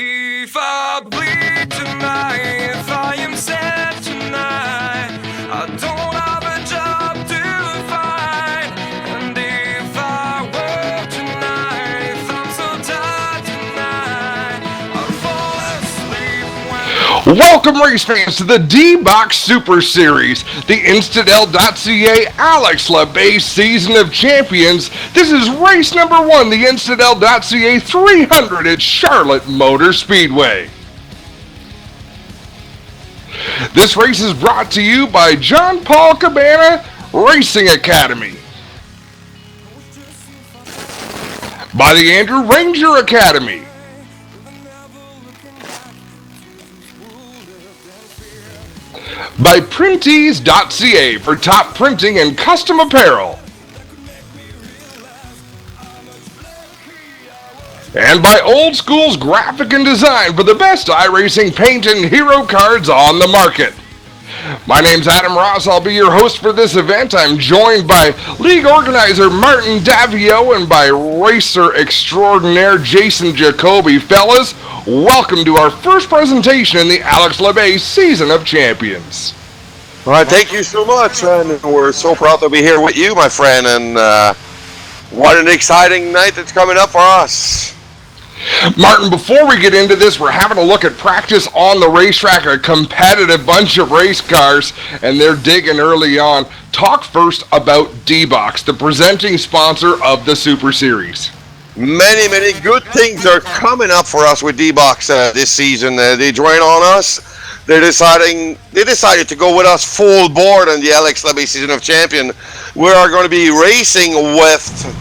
If I bleed tonight, if I am sad tonight, I don't have a job to find. And if I work tonight, if I'm so tired tonight, I'll fall asleep when... Welcome, race fans, to the D Box Syper Series, the Instadel.ca Alex LeBay Season of Champions. This is race number 1, the Instadel.ca 300 at Charlotte Motor Speedway. This race is brought to you by John Paul Cabana Racing Academy, by the Andrew Ranger Academy, by Printees.ca for top printing and custom apparel, and by Old School's Graphic and Design for the best iRacing paint and hero cards on the market. My name's Adam Ross. I'll be your host for this event. I'm joined by league organizer Martin Daviau and by racer extraordinaire Jason Jacoby. Fellas, welcome to our first presentation in the Alex LeBay Season of Champions. All right, thank you so much, and we're so proud to be here with you, my friend, and what an exciting night that's coming up for us. Martin, before we get into this, we're having a look at practice on the racetrack, a competitive bunch of race cars, and they're digging early on. Talk first about D Box, the presenting sponsor of the Syper Series. Many good things are coming up for us with D Box this season. They join on us. They decided to go with us full board on the Alex LeBay Season of Champion. We are going to be racing with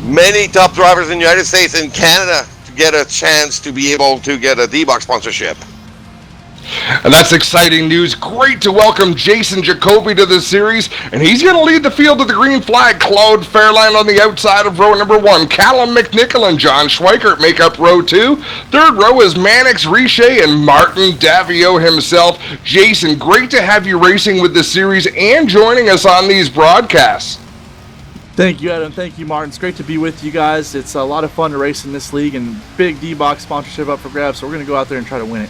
many top drivers in the United States and Canada to get a chance to be able to get a D Box sponsorship. And that's exciting news. Great to welcome Jason Jacoby to the series, and he's going to lead the field to the green flag. Claude Fairland on the outside of row number 1. Callum McNichol and John Schweikert make up row 2. Third row is Mannix Riche and Martin Daviau himself. Jason, great to have you racing with the series and joining us on these broadcasts. Thank you, Adam. Thank you, Martin. It's great to be with you guys. It's a lot of fun to race in this league, and big D-Box sponsorship up for grabs, so we're going to go out there and try to win it.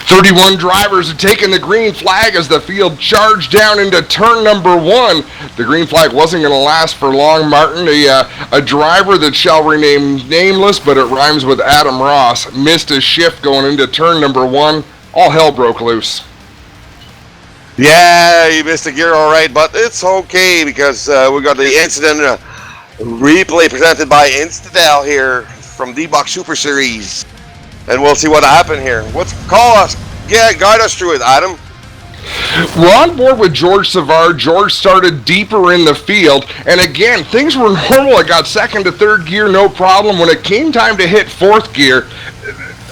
31 drivers are taking the green flag as the field charged down into turn number 1. The green flag wasn't going to last for long, Martin. A driver that shall remain nameless, but it rhymes with Adam Ross, missed his shift going into turn number 1. All hell broke loose. Yeah, you missed a gear all right, but it's okay because we got the incident replay presented by Instadel here from D Box Syper Series. And we'll see what happened here. Guide us through it, Adam. We're on board with George Savard. George started deeper in the field, and again, things were normal. I got second to third gear, no problem. When it came time to hit fourth gear,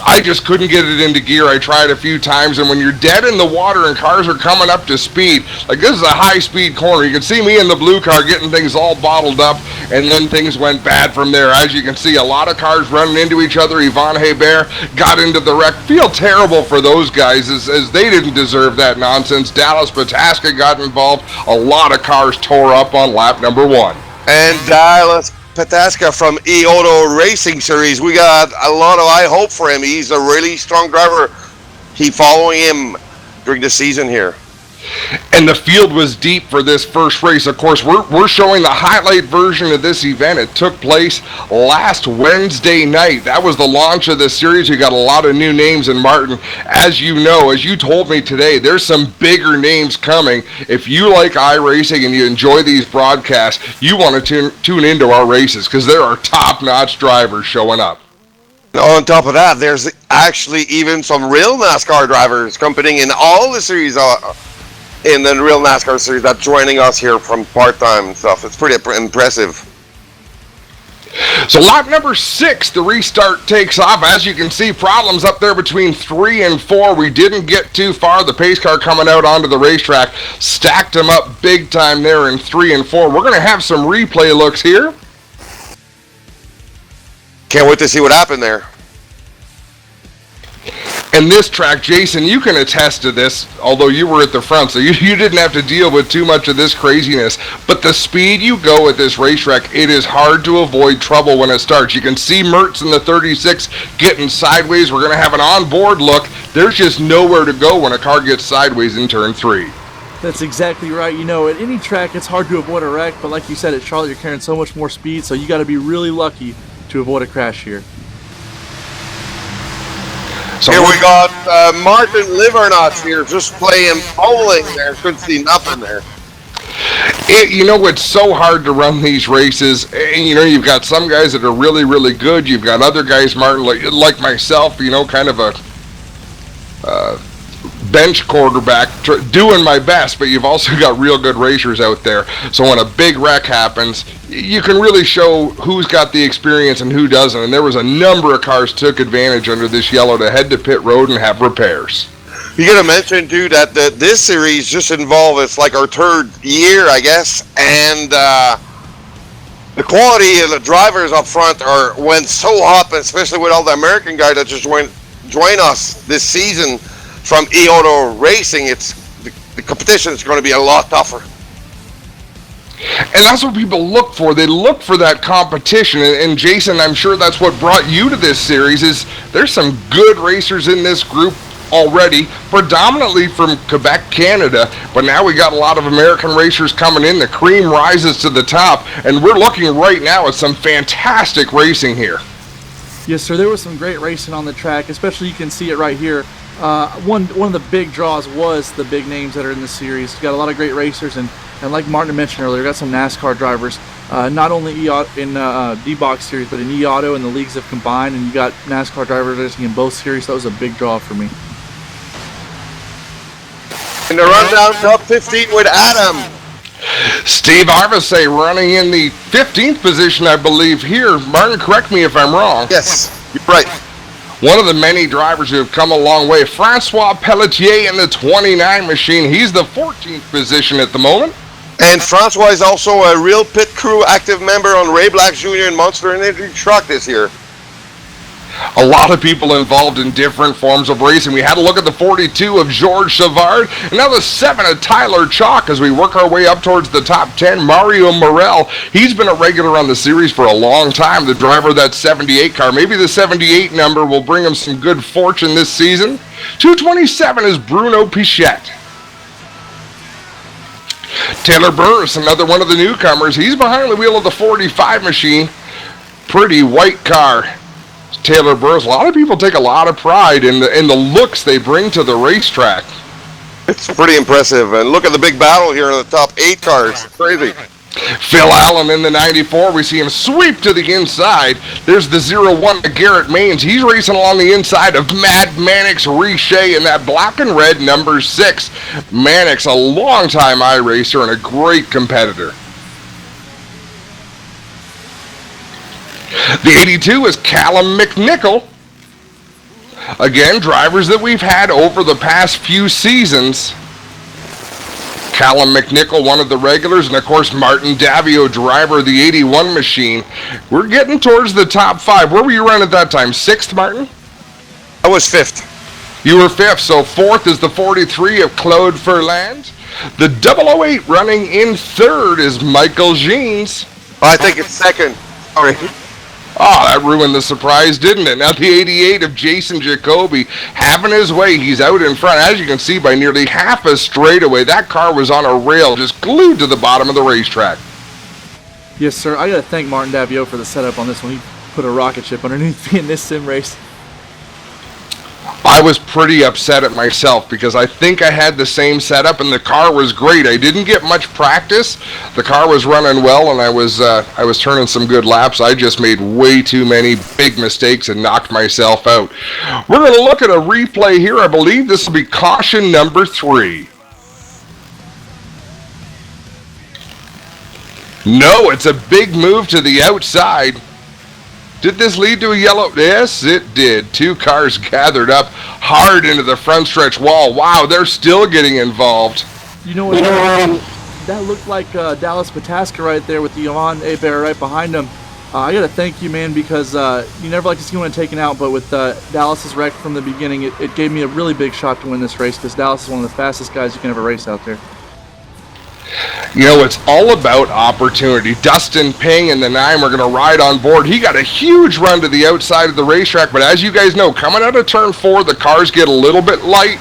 I just couldn't get it into gear. I tried a few times, and when you're dead in the water and cars are coming up to speed, like this is a high-speed corner. You can see me in the blue car getting things all bottled up, and then things went bad from there. As you can see, a lot of cars running into each other. Yvonne Hebert got into the wreck. Feel terrible for those guys as they didn't deserve that nonsense. Dallas Pataska got involved. A lot of cars tore up on lap number 1. And Dallas Pataska from Eoto Racing Series. We got a lot of high hope for him. He's a really strong driver. Keep following him during the season here. And the field was deep for this first race. Of course, we're showing the highlight version of this event. It took place last Wednesday night. That was the launch of the series. You got a lot of new names in Martin. As you know, as you told me today, there's some bigger names coming. If you like iRacing and you enjoy these broadcasts, you want to tune into our races because there are top-notch drivers showing up. On top of that, there's actually even some real NASCAR drivers competing in all the series in the real NASCAR series that's joining us here from part-time stuff. It's pretty impressive. So lap number 6, the restart takes off. As you can see, problems up there between 3 and 4. We didn't get too far. The pace car coming out onto the racetrack stacked them up big time there in 3 and 4. We're going to have some replay looks here. Can't wait to see what happened there. And this track, Jason, you can attest to this, although you were at the front, so you didn't have to deal with too much of this craziness. But the speed you go at this racetrack, it is hard to avoid trouble when it starts. You can see Mertz in the 36 getting sideways. We're going to have an onboard look. There's just nowhere to go when a car gets sideways in turn 3. That's exactly right. You know, at any track, it's hard to avoid a wreck, but like you said, at Charlotte, you're carrying so much more speed, so you got to be really lucky to avoid a crash here. So here we got Martin Livernuts here just playing bowling there. Couldn't see nothing there. It's so hard to run these races. And, you've got some guys that are really, really good. You've got other guys, Martin, like myself, kind of a bench quarterback doing my best, but you've also got real good racers out there. So when a big wreck happens, you can really show who's got the experience and who doesn't. And there was a number of cars took advantage under this yellow to head to pit road and have repairs. You gotta mention too that this series just involved, it's like our 3rd year, I guess, and the quality of the drivers up front went so up, especially with all the American guys that just join us this season from E-Auto Racing. The competition is going to be a lot tougher. And that's what people look for. They look for that competition. And Jason, I'm sure that's what brought you to this series. Is there's some good racers in this group already, predominantly from Quebec, Canada. But now we got a lot of American racers coming in. The cream rises to the top, and we're looking right now at some fantastic racing here. Yes, sir. There was some great racing on the track, especially you can see it right here. One of the big draws was the big names that are in the series. You got a lot of great racers, and like Martin mentioned earlier, got some NASCAR drivers, not only in D Box series, but in E-Auto, and the leagues have combined, and you got NASCAR drivers racing in both series. That was a big draw for me. In the rundown, top 15 with Adam. Steve Arvesay running in the 15th position, I believe, here. Martin, correct me if I'm wrong. Yes, you're right. One of the many drivers who have come a long way. Francois Pelletier in the 29 machine. He's the 14th position at the moment. And Francois is also a real pit crew active member on Ray Black Jr. and Monster Energy Truck this year. A lot of people involved in different forms of racing. We had a look at the 42 of George Savard, and now the 7 of Tyler Chalk as we work our way up towards the top 10. Mario Morel, he's been a regular on the series for a long time, the driver of that 78 car. Maybe the 78 number will bring him some good fortune this season. 227 is Bruno Pichette. Taylor Burris, another one of the newcomers. He's behind the wheel of the 45 machine. Pretty white car. Taylor Burris. A lot of people take a lot of pride in the looks they bring to the racetrack. It's pretty impressive. And look at the big battle here in the top 8 cars. Crazy. Phil Allen in the 94. We see him sweep to the inside. There's the 01 of Garrett Maines. He's racing along the inside of Mad Mannix Richer in that black and red number 6. Mannix, a longtime iRacer and a great competitor. The 82 is Callum McNichol. Again, drivers that we've had over the past few seasons. Callum McNichol, one of the regulars, and of course Martin Daviau, driver of the 81 machine. We're getting towards the top 5. Where were you running at that time? 6th, Martin? I was 5th. You were 5th, so 4th is the 43 of Claude Ferland. The 008 running in 3rd is Michael Jeans. I think it's 2nd. Sorry. Oh, that ruined the surprise, didn't it? Now the 88 of Jason Jacoby having his way. He's out in front, as you can see, by nearly half a straightaway. That car was on a rail, just glued to the bottom of the racetrack. Yes, sir. I got to thank Martin Daviau for the setup on this one. He put a rocket ship underneath me in this sim race. I was pretty upset at myself because I think I had the same setup and the car was great. I didn't get much practice. The car was running well and I was turning some good laps. I just made way too many big mistakes and knocked myself out. We're going to look at a replay here. I believe this will be caution number 3. No, it's a big move to the outside. Did this lead to a yellow? Yes, it did. 2 cars gathered up hard into the front stretch wall. Wow, they're still getting involved. You know what? That looked like Dallas Pataska right there with the Yvonne Hebert right behind him. I got to thank you, man, because you never like to see one taken out, but with Dallas's wreck from the beginning, it gave me a really big shot to win this race because Dallas is one of the fastest guys you can ever race out there. You know, it's all about opportunity. Dustin Ping and the 9 were going to ride on board. He got a huge run to the outside of the racetrack, but as you guys know, coming out of turn 4, the cars get a little bit light,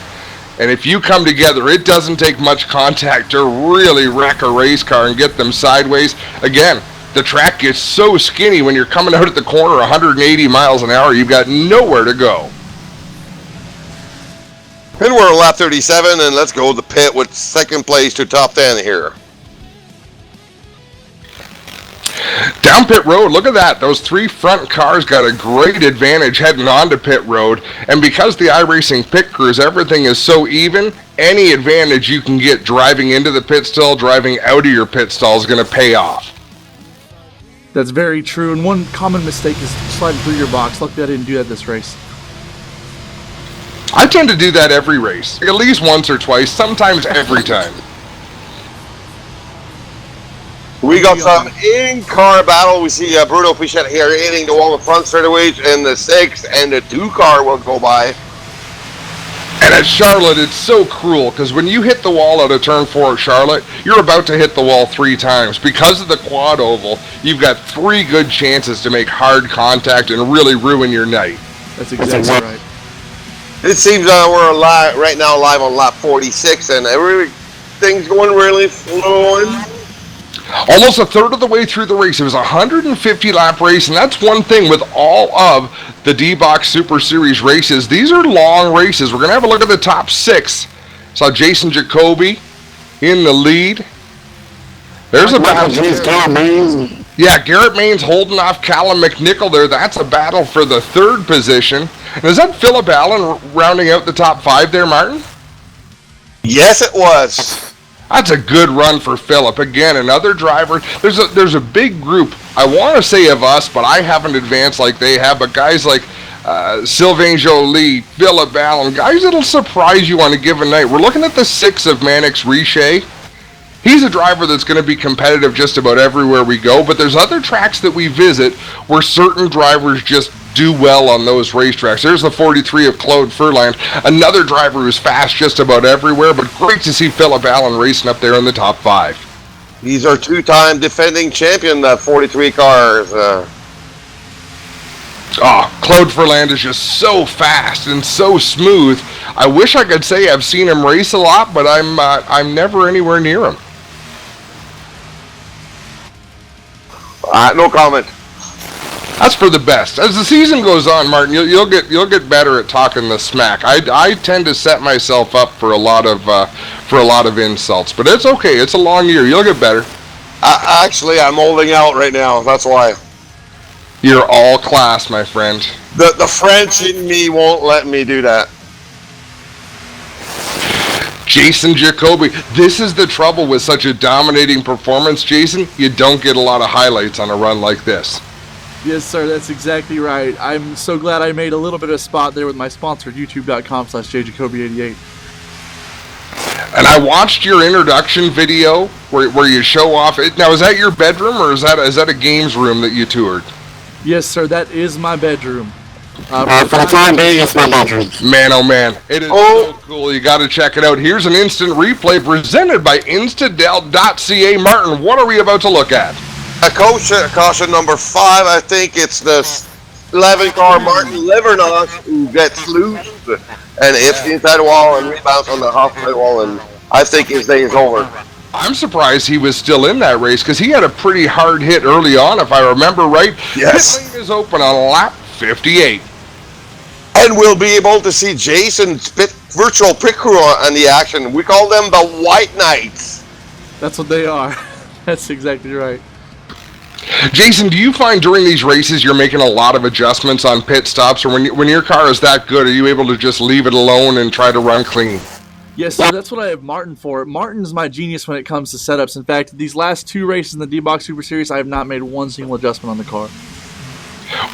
and if you come together, it doesn't take much contact to really wreck a race car and get them sideways. Again, the track gets so skinny when you're coming out at the corner 180 miles an hour, you've got nowhere to go. And we're on lap 37, and let's go to the pit with second place to top 10 here. Down pit road, look at that. Those 3 front cars got a great advantage heading onto pit road. And because the iRacing pit crews, everything is so even, any advantage you can get driving into the pit stall, driving out of your pit stall is going to pay off. That's very true, and one common mistake is sliding through your box. Luckily, I didn't do that this race. I tend to do that every race, at least once or twice, sometimes every time. We got some in-car battle. We see Bruno Pichette here hitting the wall of front straightaways in the 6, and the 2 car will go by. And at Charlotte, it's so cruel, because when you hit the wall out of turn 4 at Charlotte, you're about to hit the wall 3 times. Because of the quad oval, you've got 3 good chances to make hard contact and really ruin your night. That's exactly right. It seems we're right now live on lap 46, and everything's going really flowing. Almost a third of the way through the race. It was a 150-lap race, and that's one thing with all of the D Box Super Series races. These are long races. We're going to have a look at the top 6. Saw Jason Jacoby in the lead. There's a battle. Yeah, Garrett Maines holding off Callum McNichol there. That's a battle for the 3rd position. And is that Phillip Allen rounding out the top 5 there, Martin? Yes, it was. That's a good run for Phillip. Again, another driver. There's a big group, I want to say of us, but I haven't advanced like they have. But guys like Sylvain Joly, Phillip Allen, guys that'll surprise you on a given night. We're looking at the 6 of Mannix Richer. He's a driver that's going to be competitive just about everywhere we go, but there's other tracks that we visit where certain drivers just do well on those racetracks. There's the 43 of Claude Furland, another driver who's fast just about everywhere, but great to see Phillip Allen racing up there in the top 5. He's our 2-time defending champion, that 43 cars. Claude Furland is just so fast and so smooth. I wish I could say I've seen him race a lot, but I'm never anywhere near him. No comment. That's for the best. As the season goes on, Martin, you'll get better at talking the smack. I tend to set myself up for a lot of insults, but it's okay. It's a long year. You'll get better. Actually, I'm holding out right now. That's why. You're all class, my friend. The French in me won't let me do that. Jason Jacoby. This is the trouble with such a dominating performance, Jason. You don't get a lot of highlights on a run like this. Yes, sir, that's exactly right. I'm so glad I made a little bit of a spot there with my sponsor, youtube.com/jjacoby88. And I watched your introduction video where you show off. Now, is that your bedroom or is that a games room that you toured? Yes, sir, that is my bedroom. For the time being, it's my bedroom. Man, oh man, it is so cool. You got to check it out. Here's an instant replay presented by Instadel.ca. Martin, what are we about to look at? Caution number 5, I think it's the 11 car Martin Livernock who gets loose and hits the inside wall and rebounds on the outside wall, and I think his day is over. I'm surprised he was still in that race because he had a pretty hard hit early on, if I remember right. Yes. Pit lane is open on lap 58. And we'll be able to see Jason's virtual pit crew on the action. We call them the White Knights. That's what they are. That's exactly right. Jason, do you find during these races you're making a lot of adjustments on pit stops, or when your car is that good, are you able to just leave it alone and try to run clean? Yes, sir, that's what I have Martin for. Martin's my genius when it comes to setups. In fact, these last 2 races in the D Box Super Series, I have not made one single adjustment on the car.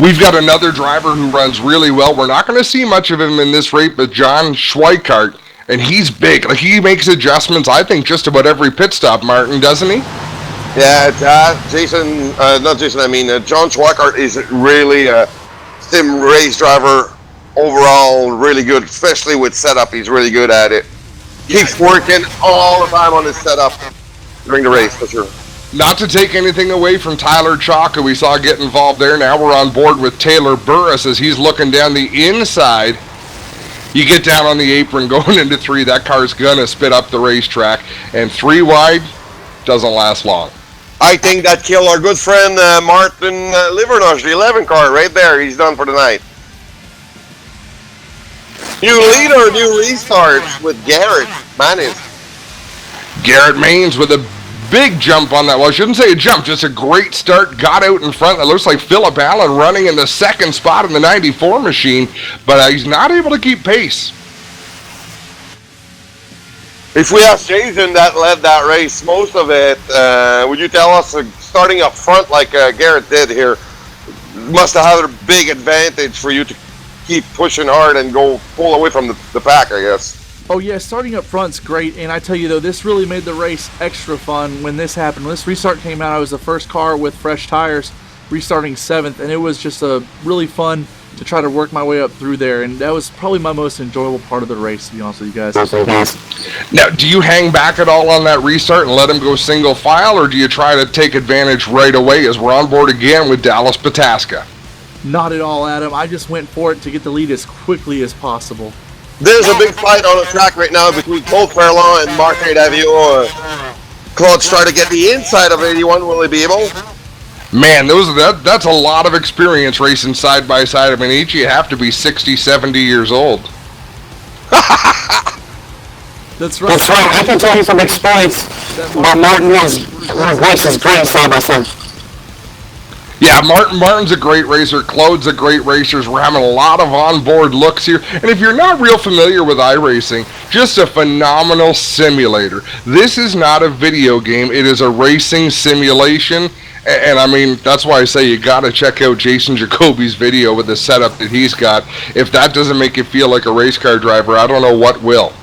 We've got another driver who runs really well. We're not going to see much of him in this race, but John Schweikart, and he's big. Like, he makes adjustments, I think, just about every pit stop, Martin, doesn't he? Yeah, Jason, not Jason, I mean, John Schweikart is really a sim race driver overall, really good, especially with setup. He's really good at it. Keeps working all the time on his setup during the race, for sure. Not to take anything away from Tyler Chalk, who we saw get involved there. Now we're on board with Taylor Burris as he's looking down the inside. You get down on the apron going into 3, that car's gonna spit up the racetrack. And 3 wide doesn't last long. I think that killed our good friend Martin Livernosh, the 11 car, right there. He's done for the night. New leader, new restart with Garrett Manis. Garrett Maines with a big jump on that. Well, I shouldn't say a jump, just a great start. Got out in front. It looks like Philip Allen running in the second spot in the 94 machine, but he's not able to keep pace. If we ask Jason that led that race, most of it, would you tell us starting up front like Garrett did here, must have had a big advantage for you to keep pushing hard and go pull away from the pack, I guess? Oh yeah, starting up front's great, and I tell you though, this really made the race extra fun when this happened. When this restart came out, I was the first car with fresh tires, restarting 7th, and it was just a really fun to try to work my way up through there, and that was probably my most enjoyable part of the race, to be honest with you guys. Now, do you hang back at all on that restart and let him go single file, or do you try to take advantage right away as we're on board again with Dallas Pataska? Not at all, Adam. I just went for it to get the lead as quickly as possible. There's a big fight on the track right now between Claude Ferland and Marc Daviau. Claude's trying to get the inside of 81. Will he be able? Man, that's a lot of experience racing side by side. I mean, each you have to be 60, 70 years old. That's right. That's right. I can tell you from experience that Martin was races great side by side. Yeah, Martin's a great racer. Claude's a great racer. We're having a lot of onboard looks here. And if you're not real familiar with iRacing, just a phenomenal simulator. This is not a video game. It is a racing simulation. And I mean, that's why I say you got to check out Jason Jacoby's video with the setup that he's got. If that doesn't make you feel like a race car driver, I don't know what will.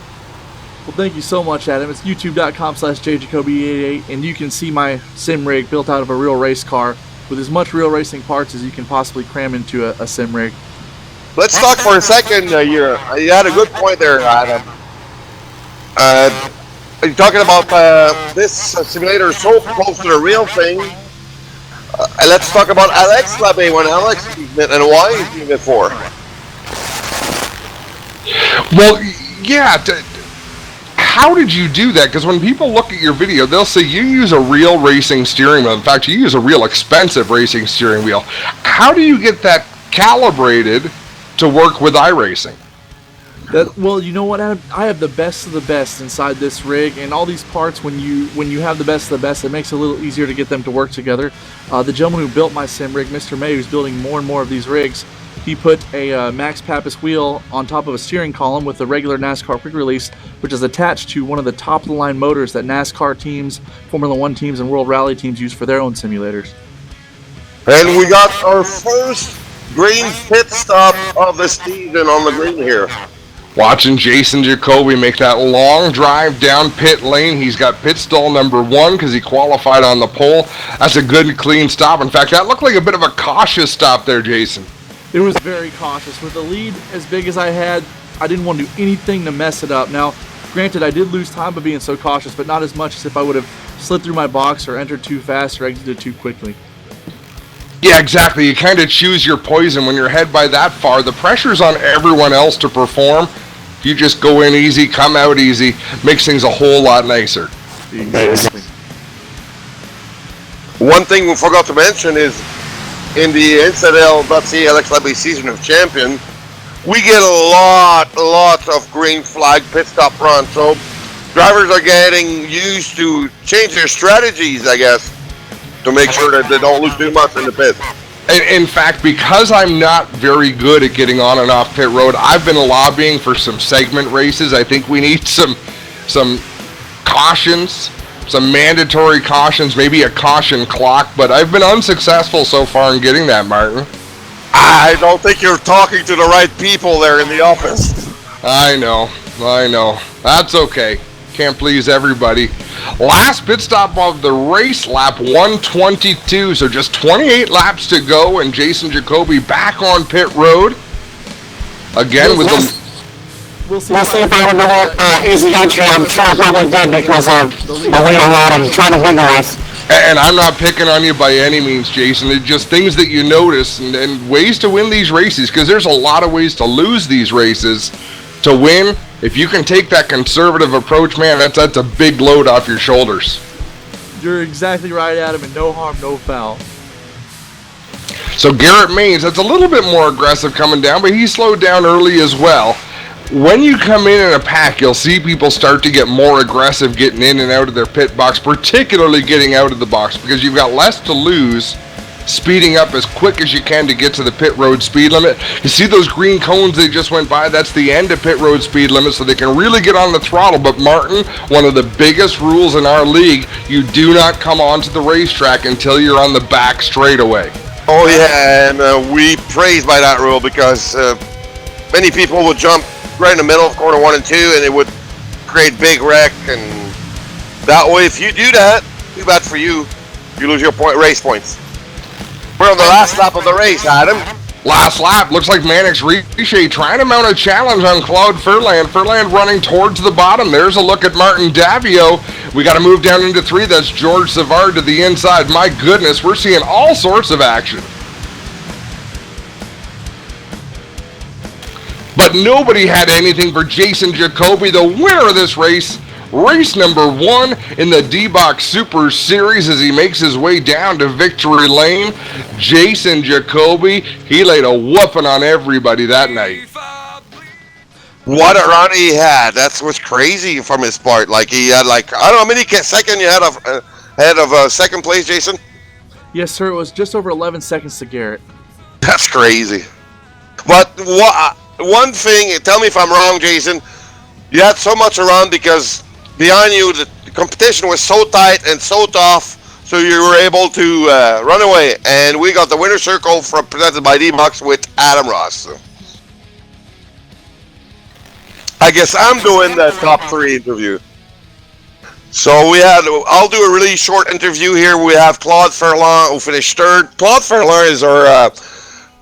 Well, thank you so much, Adam. It's youtube.com/jjacoby88, and you can see my sim rig built out of a real race car with as much real racing parts as you can possibly cram into a sim rig. Let's talk for a second. You had a good point there, Adam. You're talking about this simulator is so close to the real thing. Let's talk about Alex Labbé, when Alex used it and why he's using it for. Well, yeah. How did you do that? Because when people look at your video, they'll say you use a real racing steering wheel. In fact, you use a real expensive racing steering wheel. How do you get that calibrated to work with iRacing? Well, you know what, Adam? I have the best of the best inside this rig, and all these parts, when you have the best of the best, it makes it a little easier to get them to work together. The gentleman who built my sim rig, Mr. May, who's building more and more of these rigs, he put a Max Pappas wheel on top of a steering column with a regular NASCAR quick release, which is attached to one of the top-of-the-line motors that NASCAR teams, Formula One teams, and World Rally teams use for their own simulators. And we got our first green pit stop of the season on the green here. Watching Jason Jacoby make that long drive down pit lane. He's got pit stall number 1 because he qualified on the pole. That's a good, clean stop. In fact, that looked like a bit of a cautious stop there, Jason. It was very cautious. With the lead as big as I had, I didn't want to do anything to mess it up. Now, granted, I did lose time by being so cautious, but not as much as if I would have slid through my box or entered too fast or exited too quickly. Yeah, exactly. You kind of choose your poison when you're ahead by that far. The pressure's on everyone else to perform. If you just go in easy, come out easy, makes things a whole lot nicer. Exactly. One thing we forgot to mention is in the NCL.ca Alex Labbé Season of Champion, we get a lot of green flag pit stop runs. So drivers are getting used to change their strategies, I guess, to make sure that they don't lose too much in the pit. In fact, because I'm not very good at getting on and off pit road, I've been lobbying for some segment races. I think we need some cautions, some mandatory cautions, maybe a caution clock, but I've been unsuccessful so far in getting that, Martin. I don't think you're talking to the right people there in the office. I know. That's okay. Can't please everybody. Last pit stop of the race, lap 122. So just 28 laps to go, and Jason Jacoby back on pit road. Again with the... We'll see if I have another easy entry. I'm sure I probably did because of the lead out and trying to win the race. And I'm not picking on you by any means, Jason. It's just things that you notice and ways to win these races, because there's a lot of ways to lose these races. To win, if you can take that conservative approach, man, that's a big load off your shoulders. You're exactly right, Adam, and no harm, no foul. So Garrett Maines, that's a little bit more aggressive coming down, but he slowed down early as well. When you come in a pack, you'll see people start to get more aggressive getting in and out of their pit box, particularly getting out of the box, because you've got less to lose, speeding up as quick as you can to get to the pit road speed limit. You see those green cones they just went by? That's the end of pit road speed limit, so they can really get on the throttle. But Martin, one of the biggest rules in our league, you do not come onto the racetrack until you're on the back straightaway. Oh yeah, and we praise by that rule because many people would jump right in the middle of corner 1 and 2, and it would create big wreck. And that way, if you do that, too bad for you. You lose your race points. We're on the last lap of the race, Adam. Last lap, looks like Mannix Richer trying to mount a challenge on Claude Furlan. Furlan running towards the bottom. There's a look at Martin Daviau. We got to move down into 3. That's George Savard to the inside. My goodness, we're seeing all sorts of action. But nobody had anything for Jason Jacoby, the winner of this race. Race number 1 in the D Box Syper Series as he makes his way down to victory lane. Jason Jacoby, he laid a whooping on everybody that night. What a run he had. That's what's crazy from his part. Like, he had, like, I don't know how many second you had ahead of second place, Jason? Yes, sir. It was just over 11 seconds to Garrett. That's crazy. But one thing, tell me if I'm wrong, Jason, you had so much around because behind you the competition was so tight and so tough, so you were able to run away. And we got the winner circle presented by D Box with Adam Ross. I guess I'm doing the top 3 interview. So I'll do a really short interview here. We have Claude Furlan, who finished 3rd. Claude Furlan is our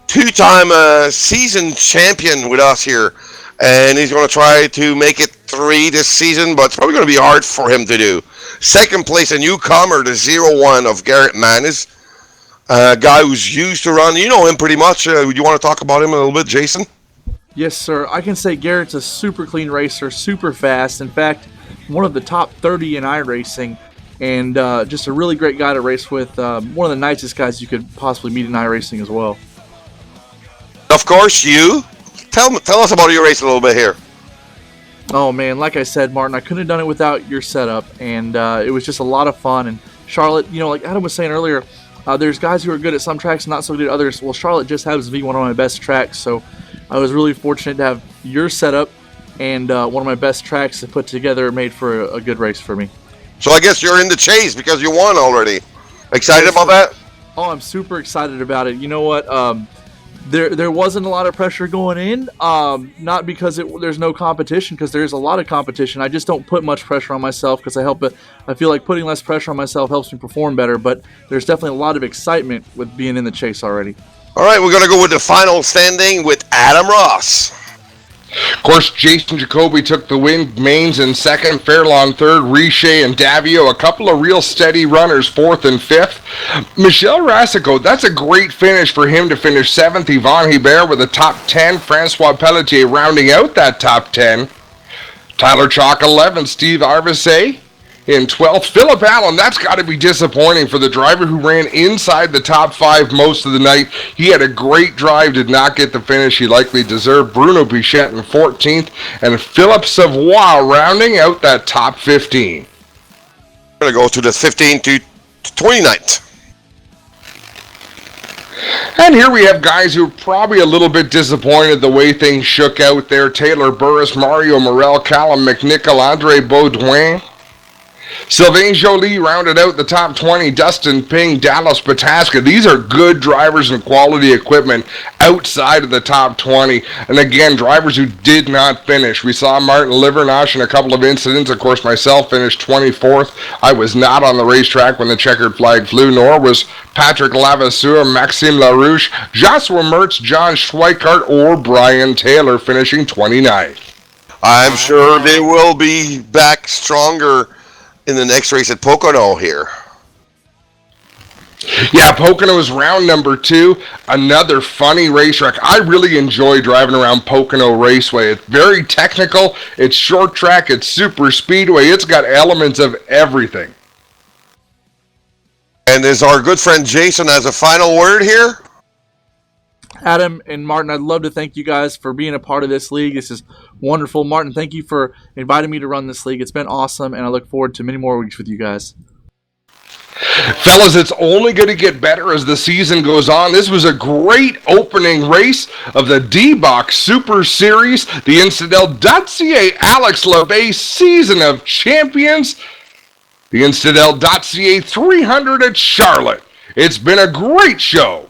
2-time season champion with us here, and he's going to try to make it 3 this season, but it's probably going to be hard for him to do. 2nd place, a newcomer, the 0-1 of Garrett Manis, a guy who's used to run. You know him pretty much. You want to talk about him a little bit, Jason? Yes, sir. I can say Garrett's a super clean racer, super fast. In fact, one of the top 30 in iRacing, and just a really great guy to race with. One of the nicest guys you could possibly meet in iRacing as well. Of course, you. Tell us about your race a little bit here. Oh, man, like I said, Martin, I couldn't have done it without your setup, and it was just a lot of fun. And Charlotte, you know, like Adam was saying earlier, there's guys who are good at some tracks and not so good at others. Well, Charlotte just happens to be one of my best tracks, so I was really fortunate to have your setup and one of my best tracks to put together made for a good race for me. So I guess you're in the chase because you won already. Excited about that? Oh, I'm super excited about it. You know what? There wasn't a lot of pressure going in, not because there's no competition, because there's a lot of competition. I just don't put much pressure on myself because I feel like putting less pressure on myself helps me perform better, but there's definitely a lot of excitement with being in the chase already. All right, we're going to go with the final standing with Adam Ross. Of course, Jason Jacoby took the win. Maines in 2nd, Fairlawn 3rd, Richer and Daviau, a couple of real steady runners, 4th and 5th. Michel Racicot, that's a great finish for him to finish 7th. Yvon Hebert with a top 10. Francois Pelletier rounding out that top 10. Tyler Chalk 11th, Steve Arvisae in 12th. Philip Allen, that's got to be disappointing for the driver who ran inside the top 5 most of the night. He had a great drive, did not get the finish he likely deserved. Bruno Bichette in 14th, and Philippe Savoie rounding out that top 15. We're going to go to the 15th to 29th. And here we have guys who are probably a little bit disappointed the way things shook out there. Taylor Burris, Mario Morel, Callum McNichol, Andre Baudouin. Sylvain Joly rounded out the top 20. Dustin Ping, Dallas Pataska. These are good drivers and quality equipment outside of the top 20. And again, drivers who did not finish. We saw Martin Livernosh in a couple of incidents. Of course, myself finished 24th. I was not on the racetrack when the checkered flag flew, nor was Patrick Lavasseur, Maxime Larouche, Joshua Mertz, John Schweikart, or Brian Taylor finishing 29th. I'm sure they will be back stronger in the next race at Pocono here. Yeah, Pocono is round number 2. Another funny racetrack. I really enjoy driving around Pocono Raceway. It's very technical. It's short track. It's super speedway. It's got elements of everything. And is our good friend Jason has a final word here? Adam and Martin, I'd love to thank you guys for being a part of this league. This is wonderful. Martin, thank you for inviting me to run this league. It's been awesome, and I look forward to many more weeks with you guys. Fellas, it's only going to get better as the season goes on. This was a great opening race of the D Box Super Series, the Instadel.ca Alex LeVay Season of Champions, the Instadel.ca 300 at Charlotte. It's been a great show.